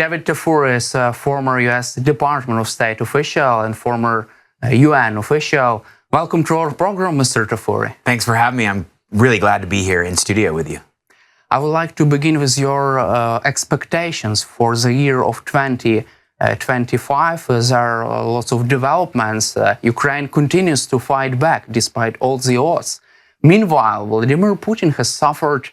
David Tafuri is a former U.S. Department of State official and former UN official. Welcome to our program, Mr. Tafuri. Thanks for having me. I'm really glad to be here in studio with you. I would like to begin with your expectations for the year of 2025. There are lots of developments. Ukraine continues to fight back despite all the odds. Meanwhile, Vladimir Putin has suffered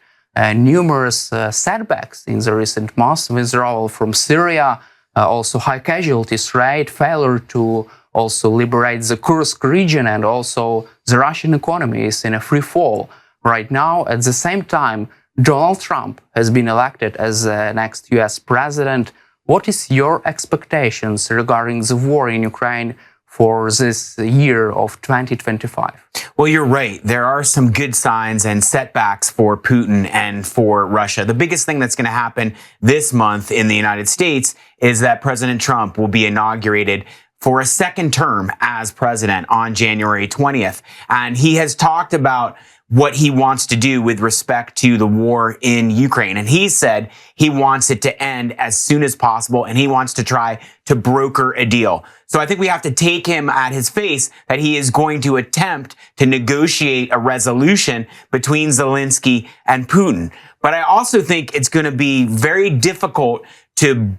numerous setbacks in the recent months: withdrawal from Syria, also high casualties rate, failure to also liberate the Kursk region, and also the Russian economy is in a free fall right now. At the same time, Donald Trump has been elected as the next US president. What is your expectations regarding the war in Ukraine for this year of 2025? Well, you're right. There are some good signs and setbacks for Putin and for Russia. The biggest thing that's going to happen this month in the United States is that President Trump will be inaugurated for a second term as president on January 20th. And he has talked about what he wants to do with respect to the war in Ukraine. And he said he wants it to end as soon as possible, and he wants to try to broker a deal. So I think we have to take him at his face that he is going to attempt to negotiate a resolution between Zelensky and Putin. But I also think it's going to be very difficult to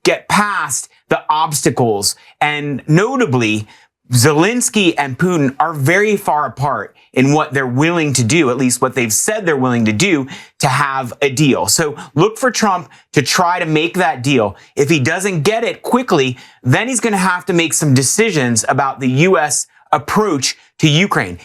get past the obstacles. And notably, Zelensky and Putin are very far apart in what they're willing to do, at least what they've said they're willing to do, to have a deal. So look for Trump to try to make that deal. If he doesn't get it quickly, then he's going to have to make some decisions about the U.S. approach to Ukraine.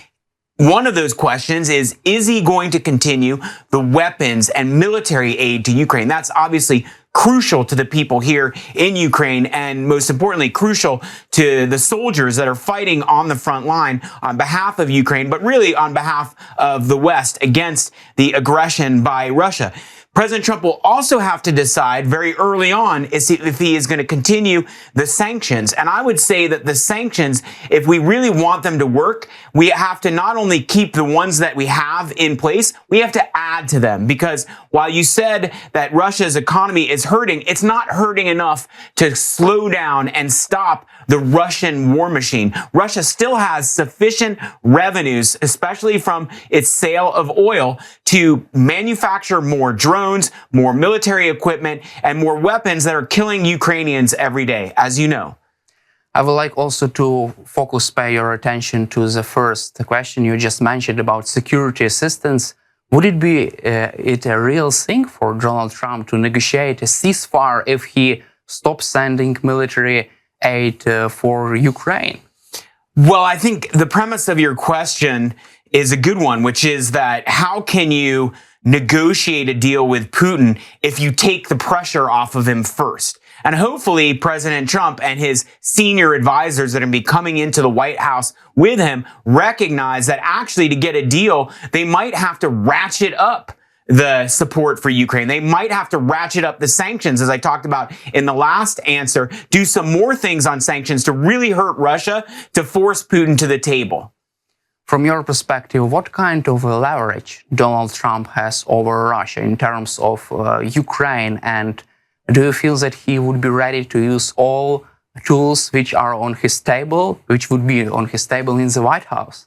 One of those questions is he going to continue the weapons and military aid to Ukraine? That's obviously crucial to the people here in Ukraine, and most importantly, crucial to the soldiers that are fighting on the front line on behalf of Ukraine, but really on behalf of the West against the aggression by Russia. President Trump will also have to decide very early on if he is going to continue the sanctions. And I would say that the sanctions, if we really want them to work, we have to not only keep the ones that we have in place, we have to add to them. Because while you said that Russia's economy is hurting, it's not hurting enough to slow down and stop the Russian war machine. Russia still has sufficient revenues, especially from its sale of oil, to manufacture more drones, more military equipment, and more weapons that are killing Ukrainians every day, as you know. I would like also to pay your attention to the first question you just mentioned about security assistance. Would it be a real thing for Donald Trump to negotiate a ceasefire if he stops sending military aid for Ukraine? Well, I think the premise of your question is a good one, which is that how can you negotiate a deal with Putin if you take the pressure off of him first? And hopefully President Trump and his senior advisors that are going to be coming into the White House with him recognize that actually to get a deal, they might have to ratchet up the support for Ukraine. They might have to ratchet up the sanctions, as I talked about in the last answer, do some more things on sanctions to really hurt Russia, to force Putin to the table. From your perspective, what kind of leverage Donald Trump has over Russia in terms of Ukraine? And do you feel that he would be ready to use all tools which are on his table, which would be on his table in the White House?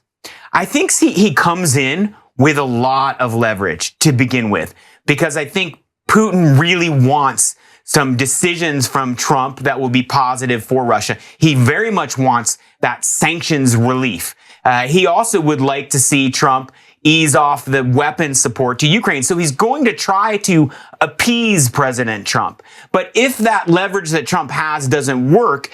I think he comes in with a lot of leverage to begin with, because I think Putin really wants some decisions from Trump that will be positive for Russia. He very much wants that sanctions relief. He also would like to see Trump ease off the weapons support to Ukraine. So he's going to try to appease President Trump. But if that leverage that Trump has doesn't work,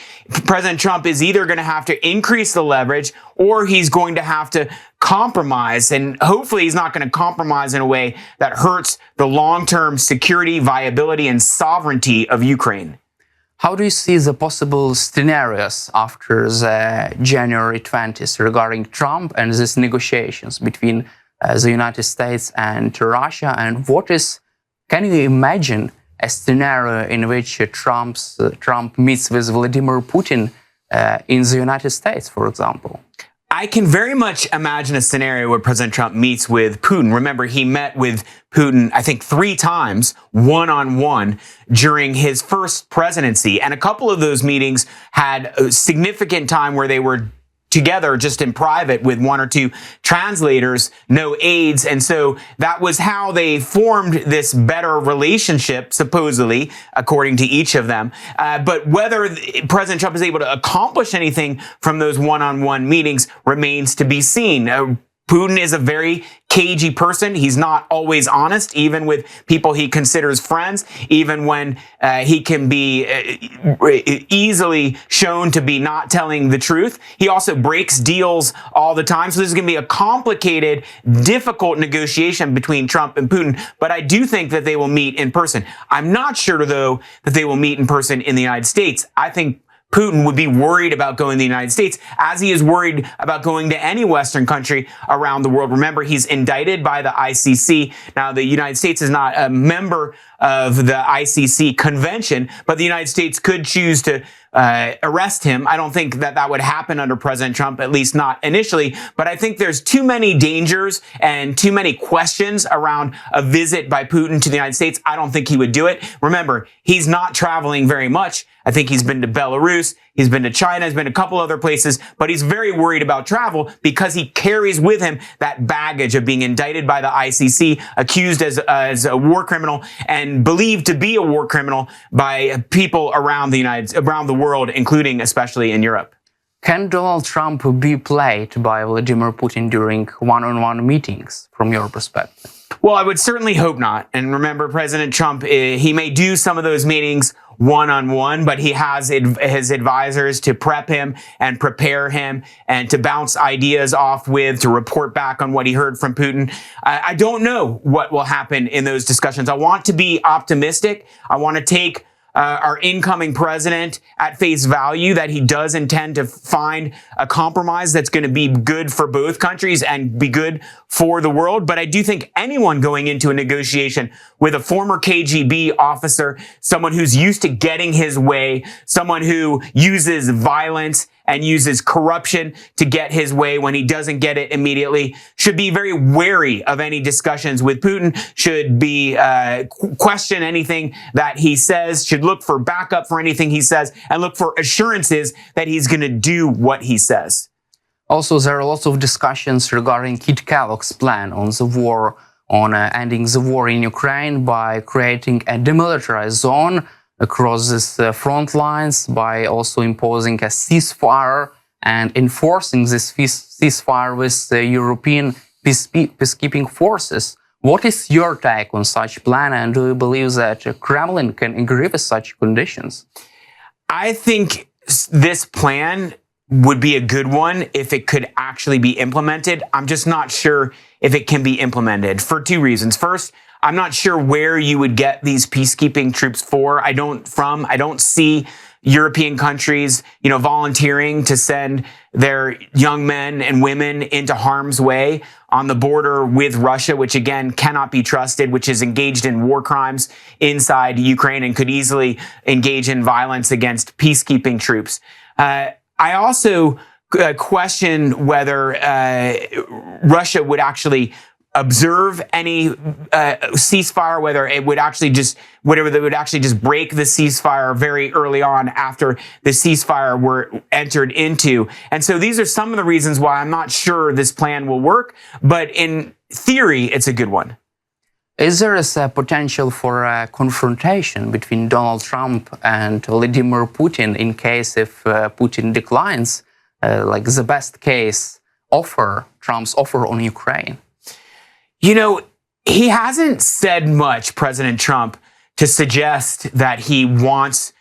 President Trump is either going to have to increase the leverage or he's going to have to compromise. And hopefully he's not going to compromise in a way that hurts the long-term security, viability, and sovereignty of Ukraine. How do you see the possible scenarios after the January 20th regarding Trump and these negotiations between the United States and Russia? And can you imagine a scenario in which Trump meets with Vladimir Putin in the United States, for example? I can very much imagine a scenario where President Trump meets with Putin. Remember, he met with Putin, I think, 3 times, one-on-one, during his first presidency. And a couple of those meetings had a significant time where they were together just in private with 1 or 2 translators, no aides. And so that was how they formed this better relationship, supposedly, according to each of them. But whether President Trump is able to accomplish anything from those one-on-one meetings remains to be seen. Putin is a very cagey person. He's not always honest, even with people he considers friends, even when he can be easily shown to be not telling the truth. He also breaks deals all the time. So this is going to be a complicated, difficult negotiation between Trump and Putin. But I do think that they will meet in person. I'm not sure, though, that they will meet in person in the United States. I think Putin would be worried about going to the United States, as he is worried about going to any Western country around the world. Remember, he's indicted by the ICC. Now, the United States is not a member of the ICC convention, but the United States could choose to arrest him. I don't think that that would happen under President Trump, at least not initially. But I think there's too many dangers and too many questions around a visit by Putin to the United States. I don't think he would do it. Remember, he's not traveling very much. I think he's been to Belarus, he's been to China, he's been to a couple other places, but he's very worried about travel because he carries with him that baggage of being indicted by the ICC, accused as a war criminal, and believed to be a war criminal by people around the world, including especially in Europe. Can Donald Trump be played by Vladimir Putin during one-on-one meetings, from your perspective? Well, I would certainly hope not. And remember, President Trump, he may do some of those meetings one-on-one, but he has his advisors to prep him and prepare him and to bounce ideas off with, to report back on what he heard from Putin. I don't know what will happen in those discussions. I want to be optimistic. I want to take our incoming president at face value, that he does intend to find a compromise that's going to be good for both countries and be good for the world. But I do think anyone going into a negotiation with a former KGB officer, someone who's used to getting his way, someone who uses violence and uses corruption to get his way when he doesn't get it immediately, should be very wary of any discussions with Putin, should be question anything that he says, should look for backup for anything he says, and look for assurances that he's going to do what he says. Also, there are lots of discussions regarding Kit Kellogg's plan on the war, on ending the war in Ukraine by creating a demilitarized zone across these front lines, by also imposing a ceasefire and enforcing this ceasefire with the European peacekeeping forces. What is your take on such plan, and do you believe that Kremlin can agree with such conditions? I think this plan would be a good one if it could actually be implemented. I'm just not sure if it can be implemented for 2 reasons. First, I'm not sure where you would get these peacekeeping troops for. I don't see European countries, volunteering to send their young men and women into harm's way on the border with Russia, which again cannot be trusted, which is engaged in war crimes inside Ukraine and could easily engage in violence against peacekeeping troops. I also question whether Russia would actually observe any ceasefire, whether it would actually just break the ceasefire very early on after the ceasefire were entered into. And so these are some of the reasons why I'm not sure this plan will work, but in theory, it's a good one. Is there a potential for a confrontation between Donald Trump and Vladimir Putin in case if Putin declines, like the best case offer, Trump's offer on Ukraine? He hasn't said much, President Trump, to suggest that he wants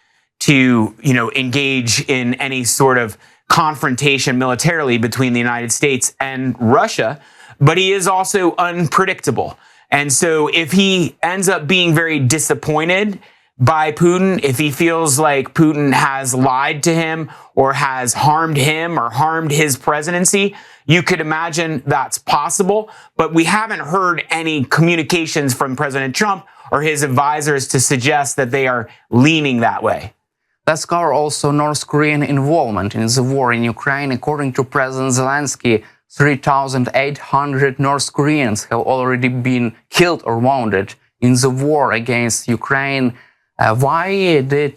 to, engage in any sort of confrontation militarily between the United States and Russia, but he is also unpredictable. And so if he ends up being very disappointed by Putin, if he feels like Putin has lied to him or has harmed him or harmed his presidency, you could imagine that's possible. But we haven't heard any communications from President Trump or his advisors to suggest that they are leaning that way. Let's cover also North Korean involvement in the war in Ukraine. According to President Zelensky, 3,800 North Koreans have already been killed or wounded in the war against Ukraine. Why did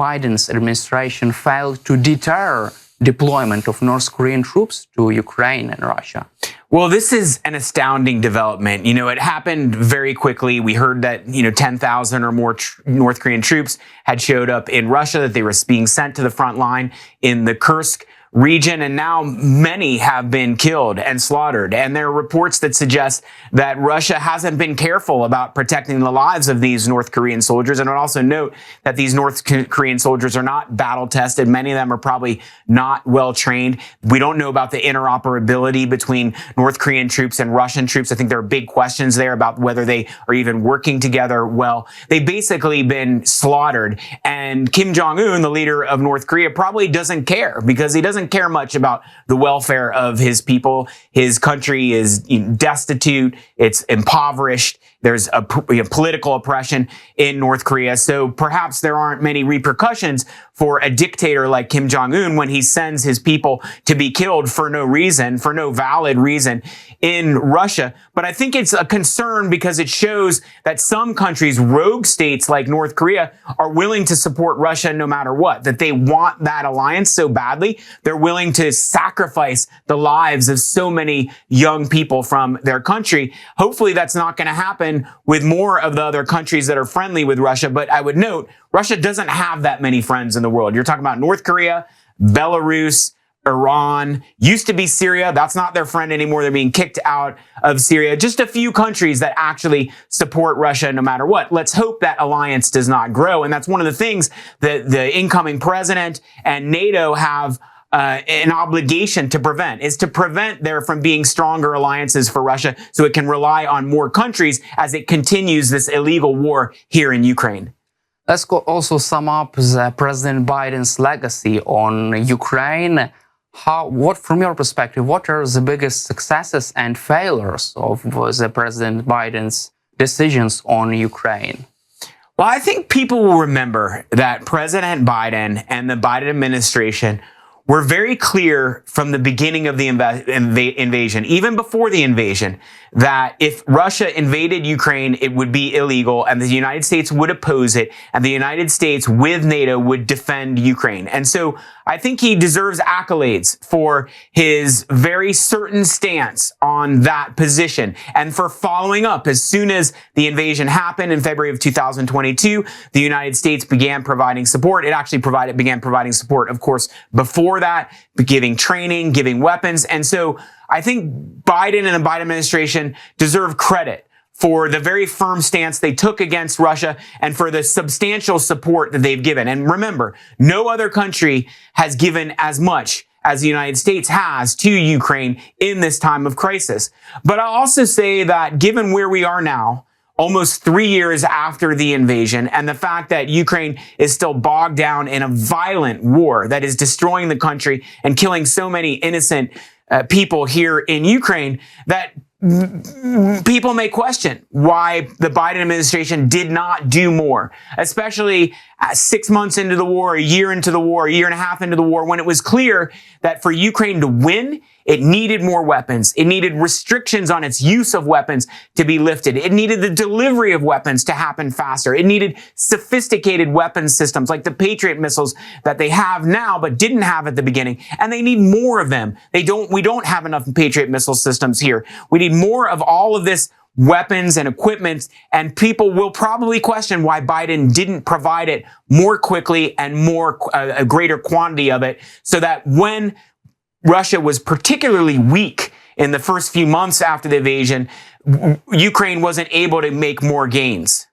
Biden's administration fail to deter deployment of North Korean troops to Ukraine and Russia? Well, this is an astounding development. It happened very quickly. We heard that, 10,000 or more North Korean troops had showed up in Russia, that they were being sent to the front line in the Kursk region, and now many have been killed and slaughtered. And there are reports that suggest that Russia hasn't been careful about protecting the lives of these North Korean soldiers. And I would also note that these North Korean soldiers are not battle tested. Many of them are probably not well trained. We don't know about the interoperability between North Korean troops and Russian troops. I think there are big questions there about whether they are even working together well. They've basically been slaughtered. And Kim Jong-un, the leader of North Korea, probably doesn't care, because he doesn't care much about the welfare of his people. His country is destitute. It's impoverished. There's a political oppression in North Korea. So perhaps there aren't many repercussions for a dictator like Kim Jong-un when he sends his people to be killed for no reason, for no valid reason in Russia. But I think it's a concern because it shows that some countries, rogue states like North Korea, are willing to support Russia no matter what, that they want that alliance so badly. They're willing to sacrifice the lives of so many young people from their country. Hopefully that's not going to happen with more of the other countries that are friendly with Russia. But I would note, Russia doesn't have that many friends in the world. You're talking about North Korea, Belarus, Iran, used to be Syria. That's not their friend anymore. They're being kicked out of Syria. Just a few countries that actually support Russia no matter what. Let's hope that alliance does not grow. And that's one of the things that the incoming president and NATO have an obligation to prevent, is to prevent there from being stronger alliances for Russia so it can rely on more countries as it continues this illegal war here in Ukraine. Let's also sum up President Biden's legacy on Ukraine. What, from your perspective, what are the biggest successes and failures of the President Biden's decisions on Ukraine? Well, I think people will remember that President Biden and the Biden administration were very clear from the beginning of the invasion, even before the invasion, that if Russia invaded Ukraine, it would be illegal, and the United States would oppose it, and the United States with NATO would defend Ukraine. And so I think he deserves accolades for his very certain stance on that position and for following up. As soon as the invasion happened in February of 2022, the United States began providing support. It actually began providing support, of course, before that, giving training, giving weapons. And so I think Biden and the Biden administration deserve credit for the very firm stance they took against Russia and for the substantial support that they've given. And remember, no other country has given as much as the United States has to Ukraine in this time of crisis. But I'll also say that given where we are now, almost 3 years after the invasion, and the fact that Ukraine is still bogged down in a violent war that is destroying the country and killing so many innocent people here in Ukraine, that people may question why the Biden administration did not do more, especially 6 months into the war, a year into the war, a year and a half into the war, when it was clear that for Ukraine to win, it needed more weapons. It needed restrictions on its use of weapons to be lifted. It needed the delivery of weapons to happen faster. It needed sophisticated weapons systems like the Patriot missiles that they have now but didn't have at the beginning. And they need more of them. We don't have enough Patriot missile systems here. We need more of all of this weapons and equipment, and people will probably question why Biden didn't provide it more quickly and a greater quantity of it, so that when Russia was particularly weak in the first few months after the invasion, Ukraine wasn't able to make more gains.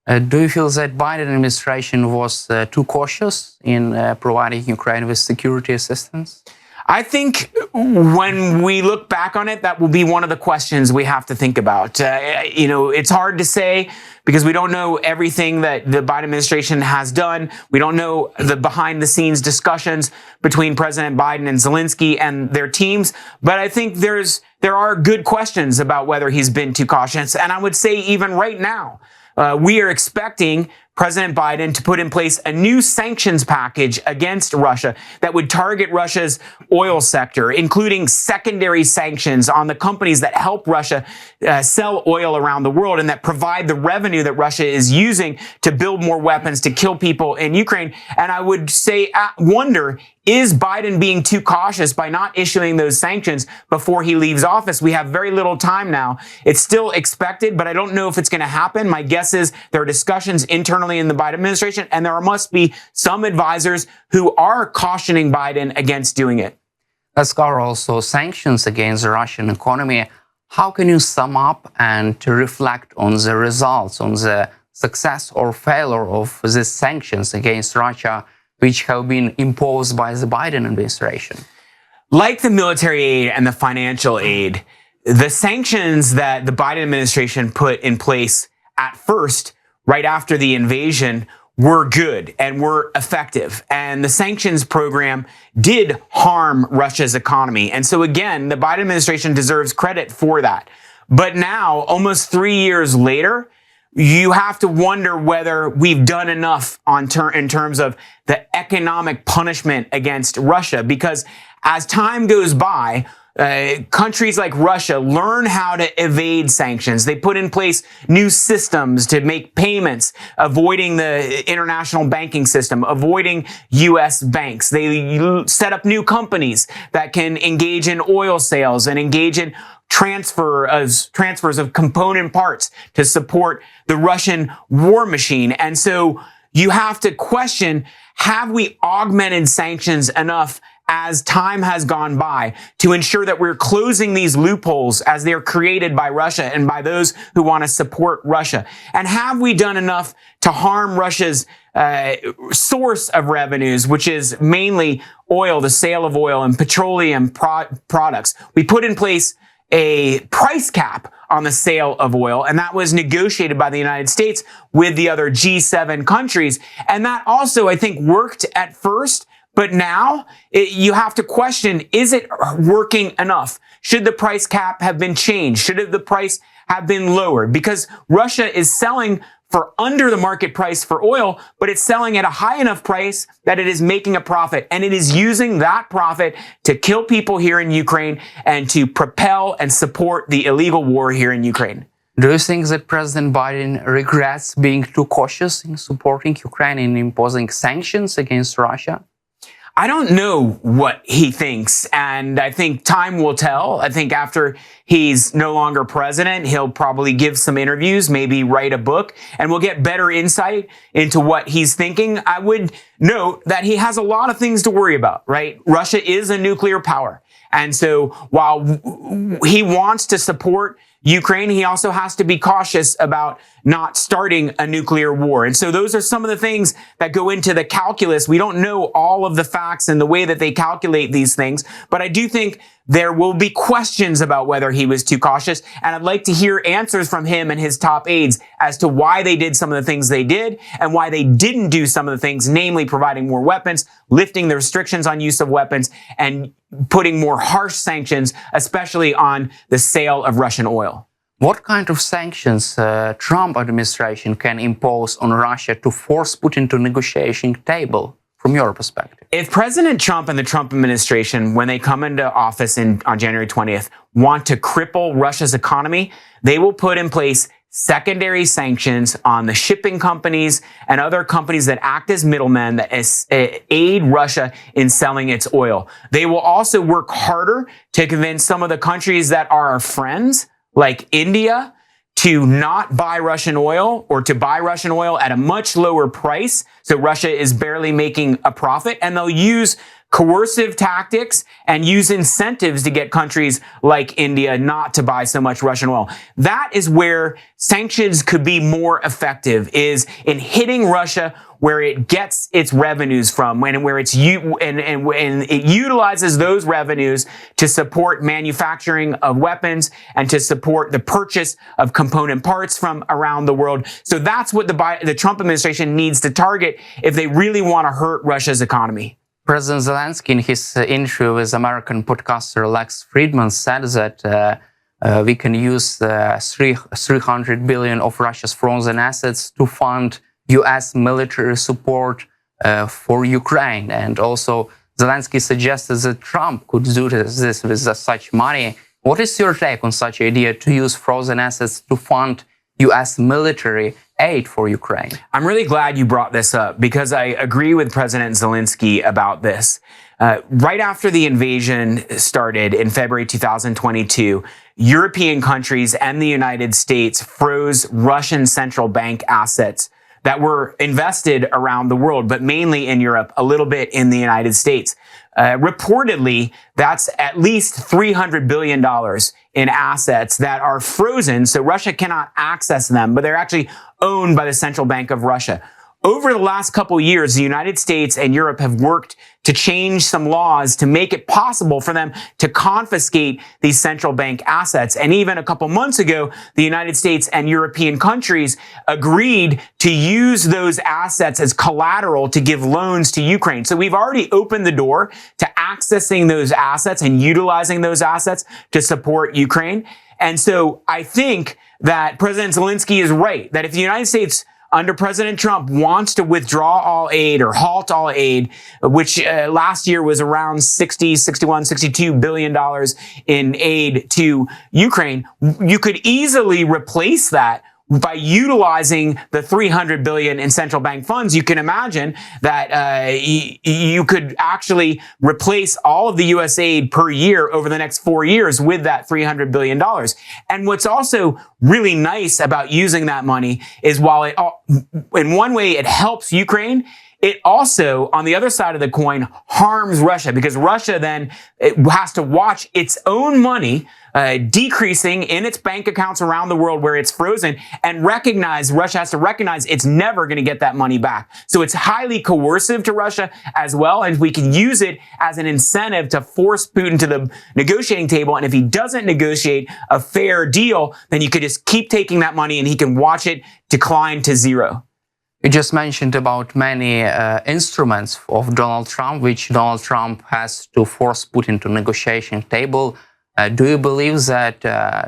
Do you feel that Biden administration was too cautious in providing Ukraine with security assistance? I think when we look back on it, that will be one of the questions we have to think about. It's hard to say because we don't know everything that the Biden administration has done. We don't know the behind the scenes discussions between President Biden and Zelensky and their teams. But I think there are good questions about whether he's been too cautious. And I would say even right now, we are expecting President Biden to put in place a new sanctions package against Russia that would target Russia's oil sector, including secondary sanctions on the companies that help Russia sell oil around the world and that provide the revenue that Russia is using to build more weapons to kill people in Ukraine. And I would say, wonder, is Biden being too cautious by not issuing those sanctions before he leaves office? We have very little time now. It's still expected, but I don't know if it's going to happen. My guess is there are discussions internally in the Biden administration, and there must be some advisors who are cautioning Biden against doing it. Let's cover also sanctions against the Russian economy. How can you sum up and to reflect on the results, on the success or failure of these sanctions against Russia, which have been imposed by the Biden administration? Like the military aid and the financial aid, the sanctions that the Biden administration put in place at first, right after the invasion, were good and were effective. And the sanctions program did harm Russia's economy. And so again, the Biden administration deserves credit for that. But now, almost 3 years later, you have to wonder whether we've done enough in terms of the economic punishment against Russia, because as time goes by, countries like Russia learn how to evade sanctions. They put in place new systems to make payments, avoiding the international banking system, avoiding U.S. banks. They set up new companies that can engage in oil sales and engage in transfers of component parts to support the Russian war machine. And so you have to question, have we augmented sanctions enough as time has gone by to ensure that we're closing these loopholes as they're created by Russia and by those who want to support Russia? And have we done enough to harm Russia's source of revenues, which is mainly oil, the sale of oil and petroleum products? We put in place a price cap on the sale of oil, and that was negotiated by the United States with the other G7 countries. And that also, I think, worked at first, but now you have to question, is it working enough? Should the price cap have been changed? Should the price have been lowered? Because Russia is selling for under the market price for oil, but it's selling at a high enough price that it is making a profit. And it is using that profit to kill people here in Ukraine and to propel and support the illegal war here in Ukraine. Do you think that President Biden regrets being too cautious in supporting Ukraine and imposing sanctions against Russia? I don't know what he thinks, and I think time will tell. I think after he's no longer president, he'll probably give some interviews, maybe write a book, and we'll get better insight into what he's thinking. I would note that he has a lot of things to worry about, right? Russia is a nuclear power. And so while he wants to support Ukraine, he also has to be cautious about not starting a nuclear war. And so those are some of the things that go into the calculus. We don't know all of the facts and the way that they calculate these things, but I do think there will be questions about whether he was too cautious. And I'd like to hear answers from him and his top aides as to why they did some of the things they did and why they didn't do some of the things, namely providing more weapons, lifting the restrictions on use of weapons, and putting more harsh sanctions, especially on the sale of Russian oil. What kind of sanctions Trump administration can impose on Russia to force Putin to negotiation table, from your perspective? If President Trump and the Trump administration, when they come into office on January 20th, want to cripple Russia's economy, they will put in place secondary sanctions on the shipping companies and other companies that act as middlemen that aid Russia in selling its oil. They will also work harder to convince some of the countries that are our friends, like India, to not buy Russian oil or to buy Russian oil at a much lower price. So Russia is barely making a profit, and they'll use coercive tactics and use incentives to get countries like India not to buy so much Russian oil. That is where sanctions could be more effective, is in hitting Russia where it gets its revenues from, and where it utilizes those revenues to support manufacturing of weapons and to support the purchase of component parts from around the world. So that's what the Trump administration needs to target if they really want to hurt Russia's economy. President Zelensky, in his interview with American podcaster Lex Friedman, said that we can use $300 billion of Russia's frozen assets to fund US military support for Ukraine. And also, Zelensky suggested that Trump could do this with such money. What is your take on such idea to use frozen assets to fund US military aid for Ukraine? I'm really glad you brought this up because I agree with President Zelensky about this. Right after the invasion started in February 2022, European countries and the United States froze Russian central bank assets that were invested around the world, but mainly in Europe, a little bit in the United States. Reportedly, that's at least $300 billion in assets that are frozen, so Russia cannot access them, but they're actually owned by the Central Bank of Russia. Over the last couple years, the United States and Europe have worked to change some laws to make it possible for them to confiscate these central bank assets. And even a couple months ago, the United States and European countries agreed to use those assets as collateral to give loans to Ukraine. So we've already opened the door to accessing those assets and utilizing those assets to support Ukraine. And so I think that President Zelensky is right, that if the United States under President Trump wants to withdraw all aid or halt all aid, which last year was around $62 billion in aid to Ukraine, you could easily replace that by utilizing the $300 billion in central bank funds. You can imagine that you could actually replace all of the U.S. aid per year over the next 4 years with that $300 billion. And what's also really nice about using that money is while it, in one way, it helps Ukraine, it also, on the other side of the coin, harms Russia, because Russia then has to watch its own money decreasing in its bank accounts around the world where it's frozen, and Russia has to recognize it's never going to get that money back. So it's highly coercive to Russia as well, and we can use it as an incentive to force Putin to the negotiating table. And if he doesn't negotiate a fair deal, then you could just keep taking that money and he can watch it decline to zero. You just mentioned about many instruments of Donald Trump, which Donald Trump has to force Putin to negotiation table. Do you believe that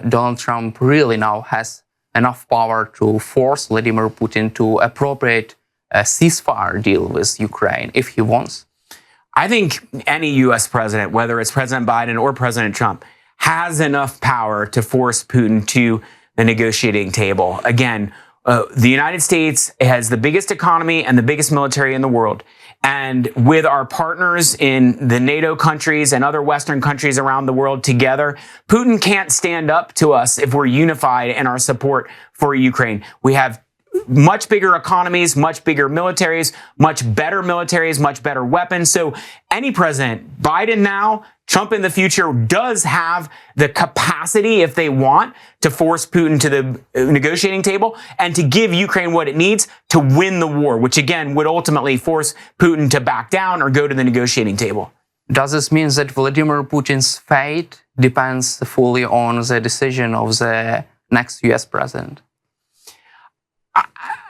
Donald Trump really now has enough power to force Vladimir Putin to appropriate a ceasefire deal with Ukraine if he wants? I think any U.S. president, whether it's President Biden or President Trump, has enough power to force Putin to the negotiating table. Again, the United States has the biggest economy and the biggest military in the world. And with our partners in the NATO countries and other Western countries around the world together, Putin can't stand up to us if we're unified in our support for Ukraine. We have much bigger economies, much bigger militaries, much better weapons. So any president, Biden now, Trump in the future, does have the capacity, if they want, to force Putin to the negotiating table and to give Ukraine what it needs to win the war, which again would ultimately force Putin to back down or go to the negotiating table. Does this mean that Vladimir Putin's fate depends fully on the decision of the next US president?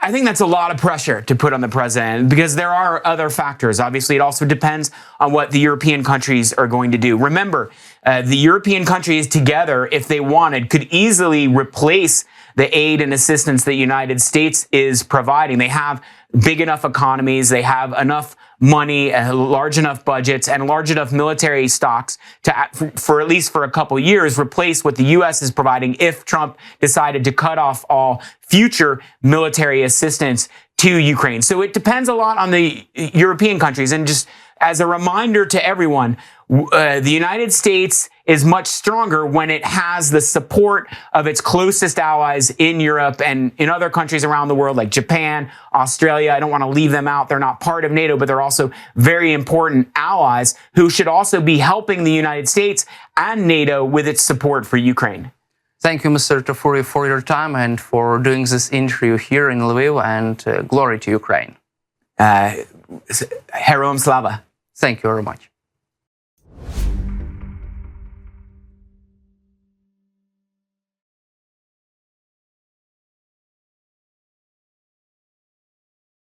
I think that's a lot of pressure to put on the president because there are other factors. Obviously, it also depends on what the European countries are going to do. Remember, the European countries together, if they wanted, could easily replace the aid and assistance the United States is providing. They have big enough economies, they have enough money, large enough budgets, and large enough military stocks to, for at least for a couple years, replace what the U.S. is providing if Trump decided to cut off all future military assistance to Ukraine. So it depends a lot on the European countries. And just as a reminder to everyone, the United States is much stronger when it has the support of its closest allies in Europe and in other countries around the world, like Japan, Australia. I don't want to leave them out. They're not part of NATO, but they're also very important allies who should also be helping the United States and NATO with its support for Ukraine. Thank you, Mr. Tafuri, for your time and for doing this interview here in Lviv, and glory to Ukraine. Heroam Slava. Thank you very much.